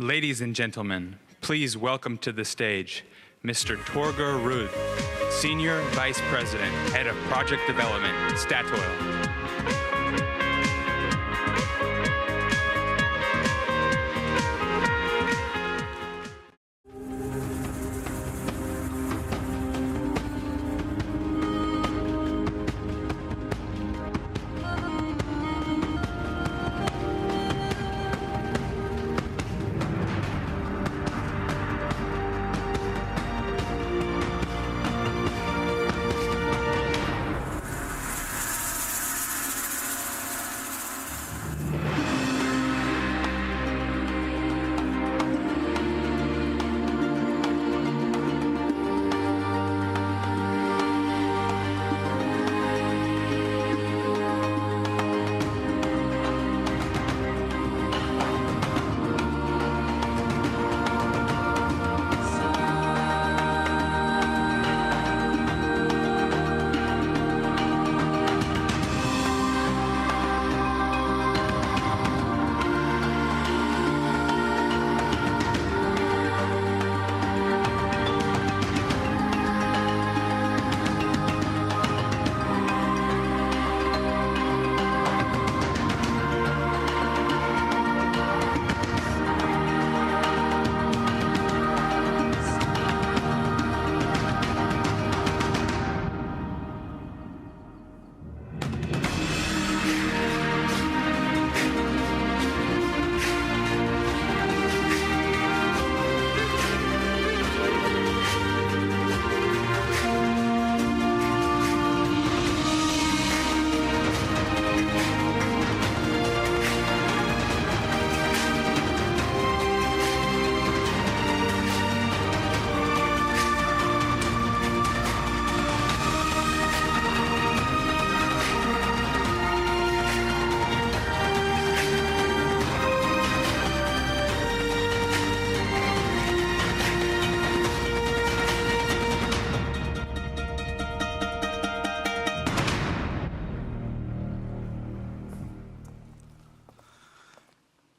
Ladies and gentlemen, please welcome to the stage Mr. Torger Ruud, Senior Vice President, Head of Project Development, Statoil.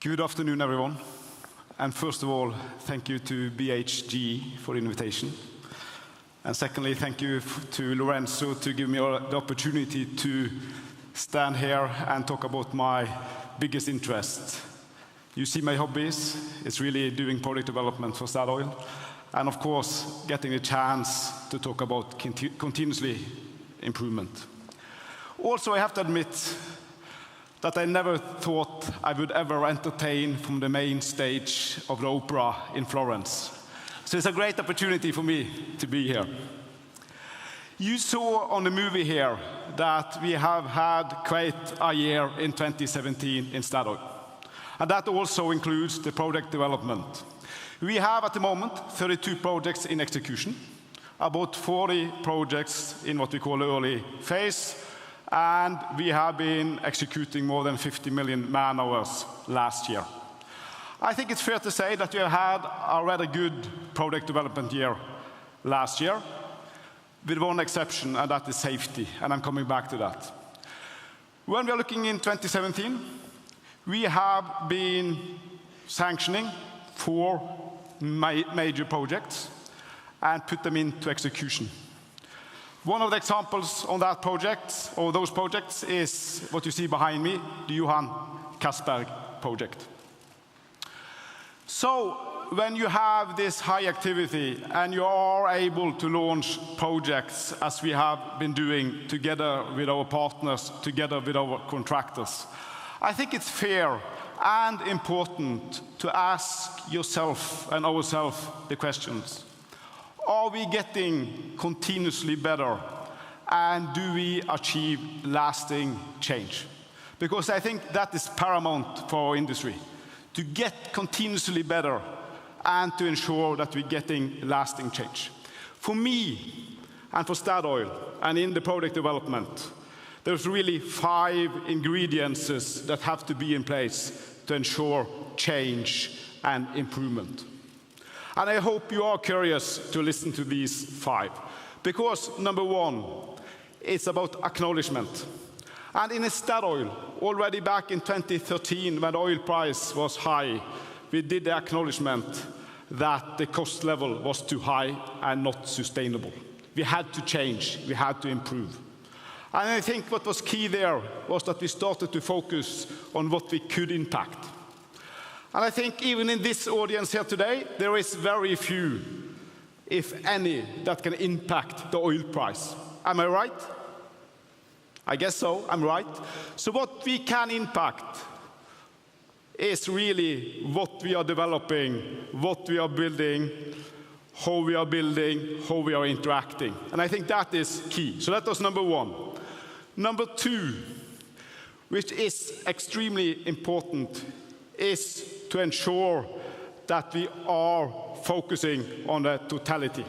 Good afternoon, everyone. And first of all, thank you to BHG for the invitation. And secondly, thank you to Lorenzo to give me the opportunity to stand here and talk about my biggest interest. You see my hobbies, it's really doing product development for Statoil. And of course, getting a chance to talk about continuously improvement. Also, I have to admit that I never thought I would ever entertain from the main stage of the opera in Florence. So it's a great opportunity for me to be here. You saw on the movie here that we have had quite a year in 2017 in Statoil. And that also includes the project development. We have at the moment 32 projects in execution, about 40 projects in what we call the early phase, and we have been executing more than 50 million man-hours last year. I think it's fair to say that we have had a rather good project development year last year, with one exception, and that is safety, and I'm coming back to that. When we are looking in 2017, we have been sanctioning 4 major projects and put them into execution. One of the examples on that project, or those projects, is what you see behind me, the Johan Castberg project. So, when you have this high activity and you are able to launch projects as we have been doing together with our partners, together with our contractors, I think it's fair and important to ask yourself and ourselves the questions. Are we getting continuously better, and do we achieve lasting change? Because I think that is paramount for our industry, to get continuously better and to ensure that we're getting lasting change. For me, and for Statoil, and in the project development, there's really 5 ingredients that have to be in place to ensure change and improvement. And I hope you are curious to listen to these 5. Because number 1, it's about acknowledgement. And in Statoil, already back in 2013, when the oil price was high, we did the acknowledgement that the cost level was too high and not sustainable. We had to change, we had to improve. And I think what was key there was that we started to focus on what we could impact. And I think even in this audience here today, there is very few, if any, that can impact the oil price. Am I right? I guess so, I'm right. So what we can impact is really what we are developing, what we are building, how we are building, how we are interacting. And I think that is key. So that was number one. Number two, which is extremely important, is to ensure that we are focusing on the totality.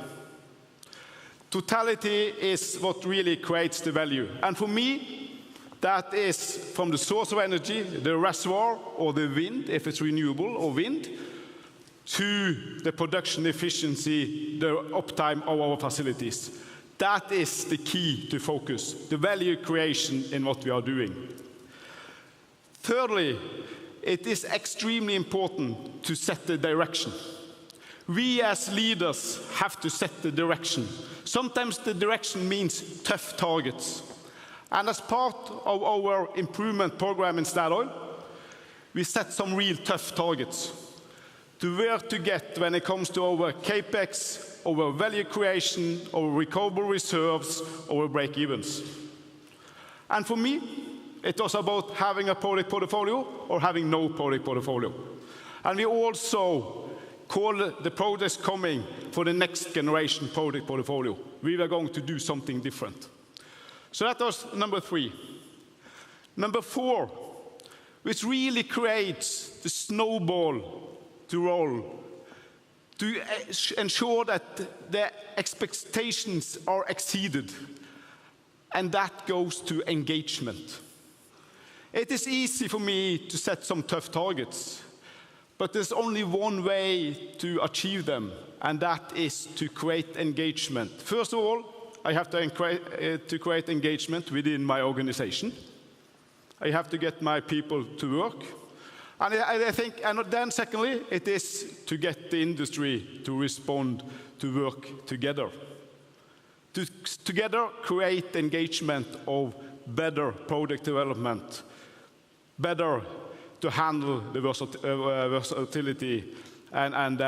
Totality is what really creates the value. And for me, that is from the source of energy, the reservoir or the wind, if it's renewable or wind, to the production efficiency, the uptime of our facilities. That is the key to focus, the value creation in what we are doing. Thirdly, it is extremely important to set the direction. We as leaders have to set the direction. Sometimes the direction means tough targets. And as part of our improvement program in Statoil, we set some real tough targets to where to get when it comes to our capex, our value creation, our recoverable reserves, our break-evens. And for me, it was about having a product portfolio or having no product portfolio. And we also call the projects coming for the next generation product portfolio. We were going to do something different. So that was number three. Number four, which really creates the snowball to roll, to ensure that the expectations are exceeded, and that goes to engagement. It is easy for me to set some tough targets, but there's only one way to achieve them, and that is to create engagement. First of all, I have to create engagement within my organization. I have to get my people to work. And I think, and then secondly, it is to get the industry to respond, to work together. To together create engagement of better product development, better to handle the versatility and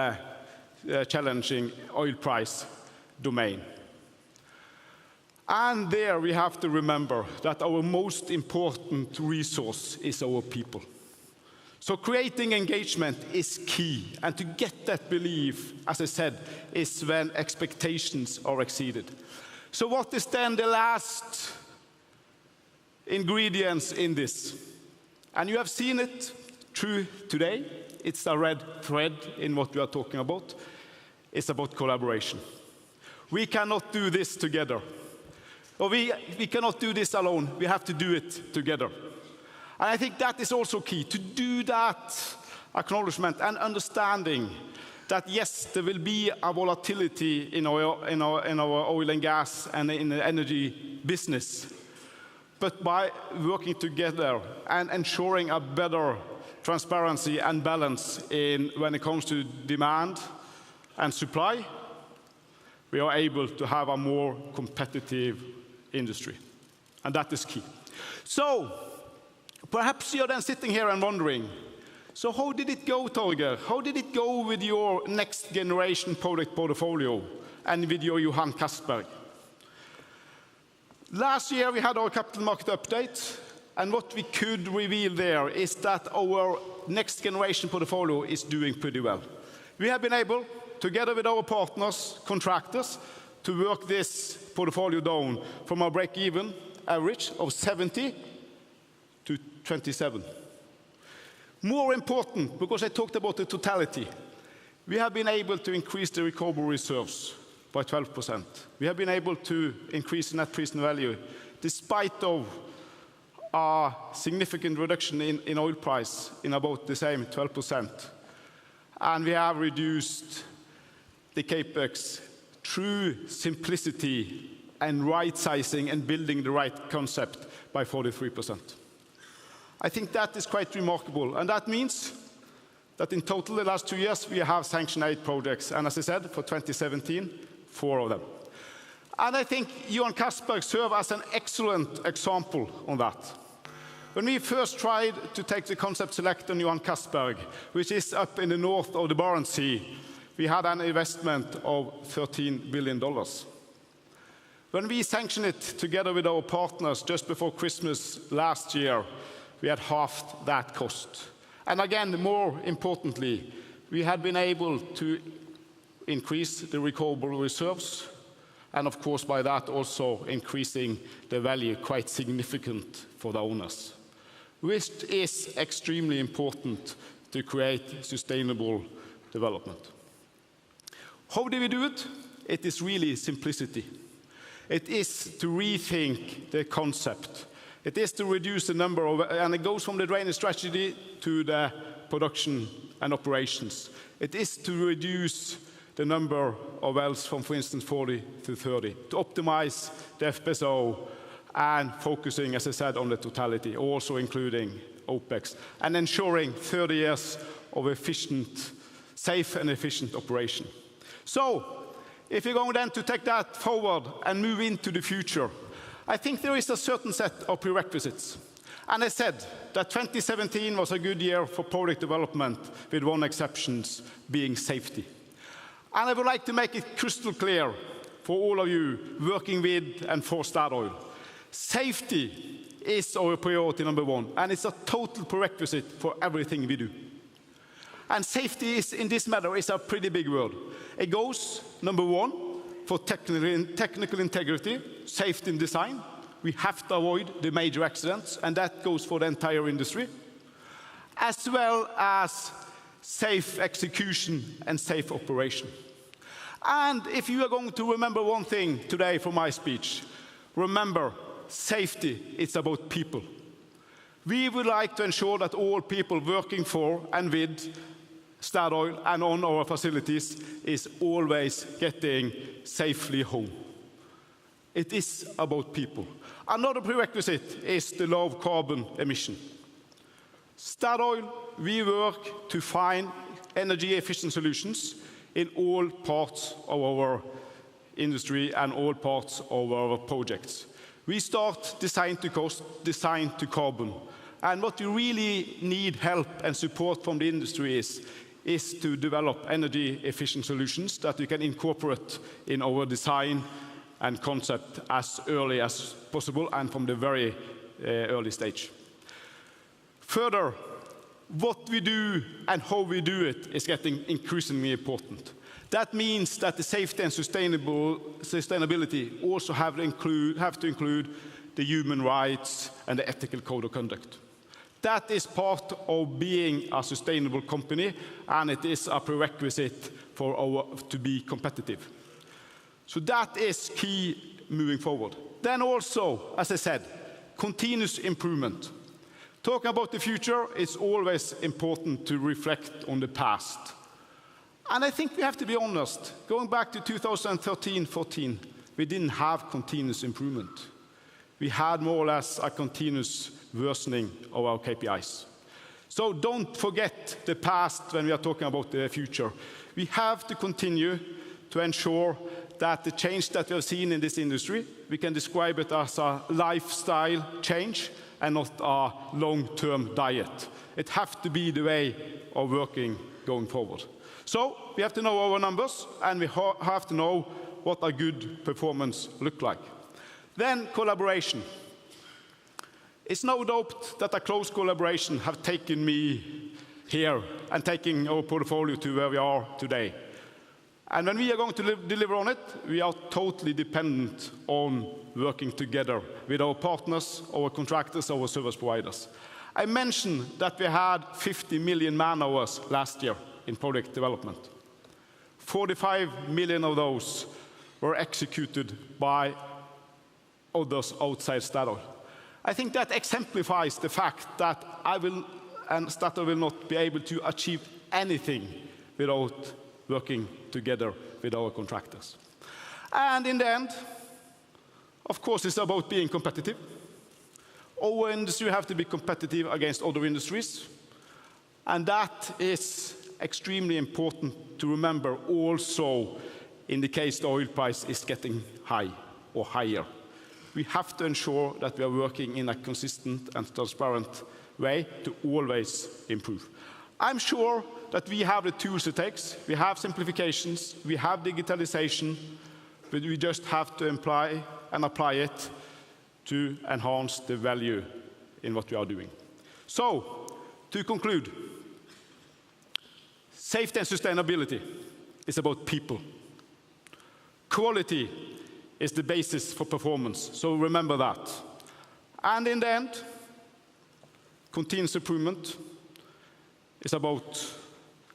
challenging oil price domain. And there we have to remember that our most important resource is our people. So creating engagement is key, and to get that belief, as I said, is when expectations are exceeded. So what is then the last ingredients in this? And you have seen it through today. It's a red thread in what we are talking about. It's about collaboration. We cannot do this together. Or we cannot do this alone. We have to do it together. And I think that is also key, to do that acknowledgement and understanding that yes, there will be a volatility in our oil and gas and in the energy business. But by working together and ensuring a better transparency and balance when it comes to demand and supply, we are able to have a more competitive industry. And that is key. So, perhaps you're then sitting here and wondering, so how did it go, Torgeir? How did it go with your next generation product portfolio and with your Johan Castberg? Last year we had our capital market update, and what we could reveal there is that our next generation portfolio is doing pretty well. We have been able, together with our partners, contractors, to work this portfolio down from our break-even average of 70 to 27. More important, because I talked about the totality, we have been able to increase the recoverable reserves by 12%. We have been able to increase net present value despite of a significant reduction in oil price in about the same 12%. And we have reduced the capex through simplicity and right-sizing and building the right concept by 43%. I think that is quite remarkable, and that means that in total, the last 2 years, we have sanctioned 8 projects. And as I said, for 2017, 4 of them. And I think Johan Castberg serves as an excellent example on that. When we first tried to take the concept select on Johan Castberg, which is up in the north of the Barents Sea, we had an investment of $13 billion. When we sanctioned it together with our partners just before Christmas last year, we had halved that cost. And again, more importantly, we had been able to increase the recoverable reserves, and of course by that also increasing the value quite significant for the owners, which is extremely important to create sustainable development. How do we do it? It is really simplicity. It is to rethink the concept. It is to reduce the number of, and it goes from the drainage strategy to the production and operations. It is to reduce the number of wells from, for instance, 40 to 30, to optimize the FPSO and focusing, as I said, on the totality, also including OPEX, and ensuring 30 years of efficient, safe and efficient operation. So, if you're going then to take that forward and move into the future, I think there is a certain set of prerequisites. And I said that 2017 was a good year for project development, with one exception being safety. And I would like to make it crystal clear for all of you working with and for Statoil. Safety is our priority number 1, and it's a total prerequisite for everything we do. And safety is, in this matter, is a pretty big word. It goes, number 1, for technical integrity, safety in design. We have to avoid the major accidents, and that goes for the entire industry, as well as safe execution and safe operation. And if you are going to remember one thing today from my speech, remember, safety is about people. We would like to ensure that all people working for and with Statoil and on our facilities is always getting safely home. It is about people. Another prerequisite is the low carbon emission. Statoil, we work to find energy efficient solutions in all parts of our industry and all parts of our projects. We start design to cost, design to carbon. And what we really need help and support from the industry is to develop energy efficient solutions that we can incorporate in our design and concept as early as possible and from the very early stage. Further, what we do and how we do it is getting increasingly important. That means that the safety and sustainability also have to include the human rights and the ethical code of conduct. That is part of being a sustainable company, and it is a prerequisite for to be competitive. So that is key moving forward. Then also, as I said, continuous improvement. Talking about the future, it's always important to reflect on the past. And I think we have to be honest. Going back to 2013-14, we didn't have continuous improvement. We had more or less a continuous worsening of our KPIs. So don't forget the past when we are talking about the future. We have to continue to ensure that the change that we have seen in this industry, we can describe it as a lifestyle change and not a long-term diet. It has to be the way of working going forward. So we have to know our numbers, and we have to know what a good performance looks like. Then collaboration. It's no doubt that a close collaboration have taken me here and taking our portfolio to where we are today. And when we are going to deliver on it, we are totally dependent on working together with our partners, our contractors, our service providers. I mentioned that we had 50 million man-hours last year in project development. 45 million of those were executed by others outside Statoil. I think that exemplifies the fact that Statoil will not be able to achieve anything without working together with our contractors. And in the end, of course, it's about being competitive. Our industry have to be competitive against other industries. And that is extremely important to remember also in the case the oil price is getting high or higher. We have to ensure that we are working in a consistent and transparent way to always improve. I'm sure that we have the tools it takes. We have simplifications, we have digitalization, but we just have to apply it to enhance the value in what we are doing. So, to conclude, safety and sustainability is about people. Quality is the basis for performance, so remember that. And in the end, continuous improvement is about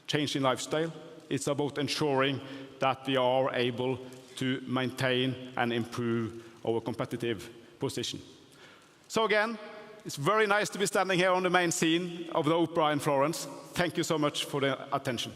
changing lifestyle. It's about ensuring that we are able to maintain and improve our competitive position. So again, it's very nice to be standing here on the main scene of the opera in Florence. Thank you so much for the attention.